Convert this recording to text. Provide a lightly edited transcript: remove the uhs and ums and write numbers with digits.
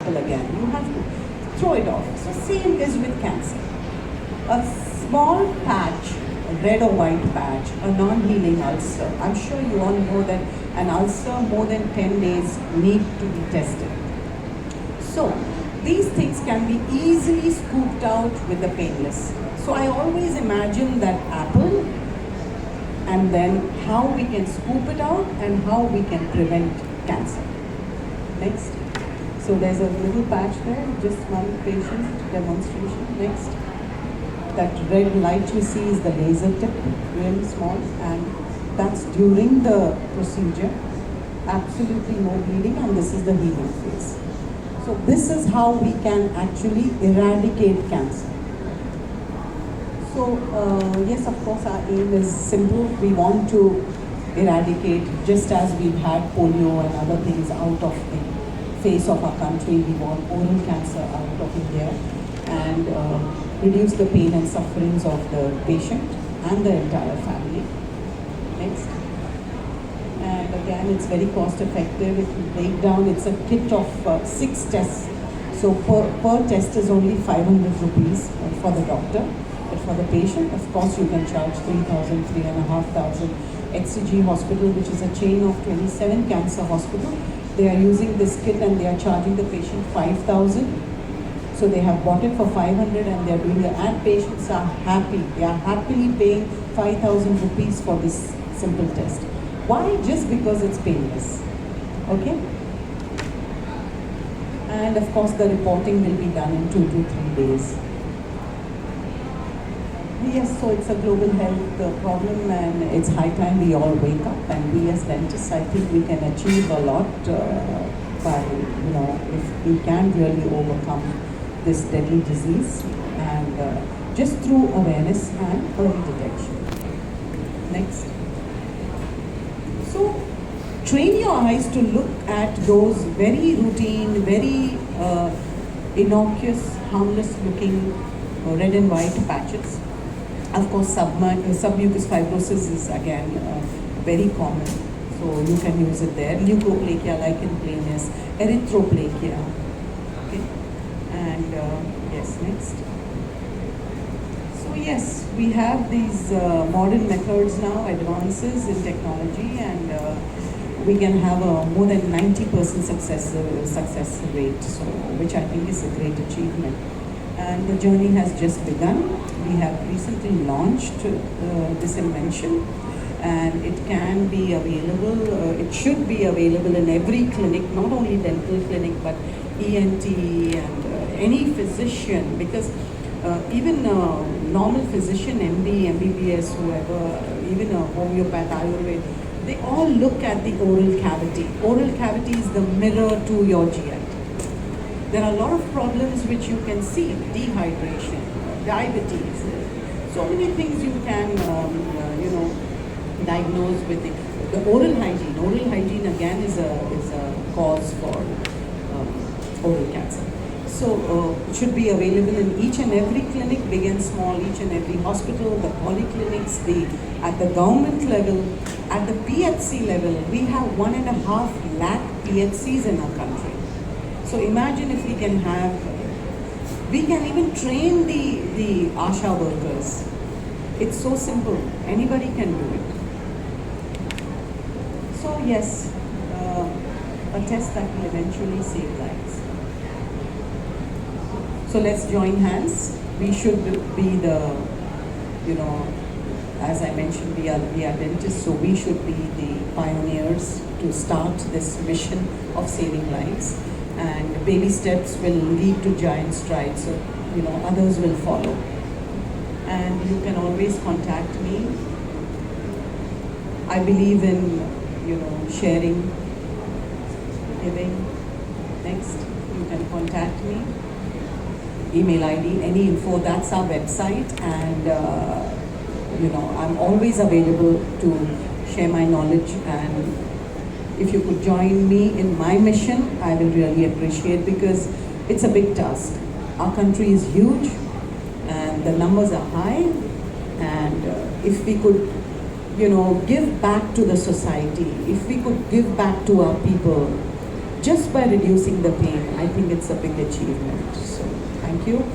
cycle again. You have to throw it off. So same is with cancer. A small patch, a red or white patch, a non-healing ulcer. I'm sure you all know that an ulcer more than 10 days need to be tested. So these things can be easily scooped out with the painless. So I always imagine that apple, and then how we can scoop it out and how we can prevent cancer. Next. So there's a little patch there, just one patient demonstration. Next. That red light you see is the laser tip, really small, and that's during the procedure. Absolutely no bleeding, and this is the healing phase. So this is how we can actually eradicate cancer. So yes, of course, our aim is simple. We want to eradicate, just as we've had polio and other things out of the face of our country. We want oral cancer out of India and reduce the pain and sufferings of the patient and the entire family. Next. And again, it's very cost effective. If you break down, it's a kit of 6 tests. So per test is only 500 rupees for the doctor. But for the patient, of course, you can charge 3,000, 3,500. HCG Hospital, which is a chain of 27 cancer hospitals, they are using this kit and they are charging the patient 5,000. So they have bought it for 500 and they are doing it. And patients are happy. They are happily paying 5,000 rupees for this simple test. Why? Just because it's painless. Okay? And of course, the reporting will be done in 2 to 3 days. Yes, so it's a global health problem, and it's high time we all wake up. And we as dentists, I think we can achieve a lot by, if we can really overcome this deadly disease, and just through awareness and early detection. Next. So, train your eyes to look at those very routine, very innocuous, harmless looking red and white patches. Of course, submucous fibrosis is again very common, so you can use it there. Leukoplakia, lichen planus, erythroplakia. Okay, and yes, next. So yes, we have these modern methods now, advances in technology, and we can have a more than 90% success rate, so which I think is a great achievement. And the journey has just begun. We have recently launched this invention, and it can be available, it should be available in every clinic, not only dental clinic, but ENT and any physician, because even a normal physician, MD, MBBS, whoever, even a homeopath, Ayurveda, they all look at the oral cavity. Oral cavity is the mirror to your GI. There are a lot of problems which you can see: dehydration, diabetes, so many things you can, diagnose with the oral hygiene. Oral hygiene again is a cause for oral cancer. So it should be available in each and every clinic, big and small, each and every hospital, the polyclinics, at the government level, at the PHC level. We have 1.5 lakh PHCs in our country. So imagine if we can even train the ASHA workers. It's so simple. Anybody can do it. So yes, a test that will eventually save lives. So let's join hands. We should be the, as I mentioned, we are dentists, so we should be the pioneers to start this mission of saving lives. And baby steps will lead to giant strides, so others will follow. And you can always contact me. I believe in sharing, giving. Next, you can contact me. Email ID, any info, that's our website, and I'm always available to share my knowledge. And if you could join me in my mission, I will really appreciate, because it's a big task. Our country is huge and the numbers are high, and if we could, give back to the society, if we could give back to our people, just by reducing the pain. I think it's a big achievement. So, thank you.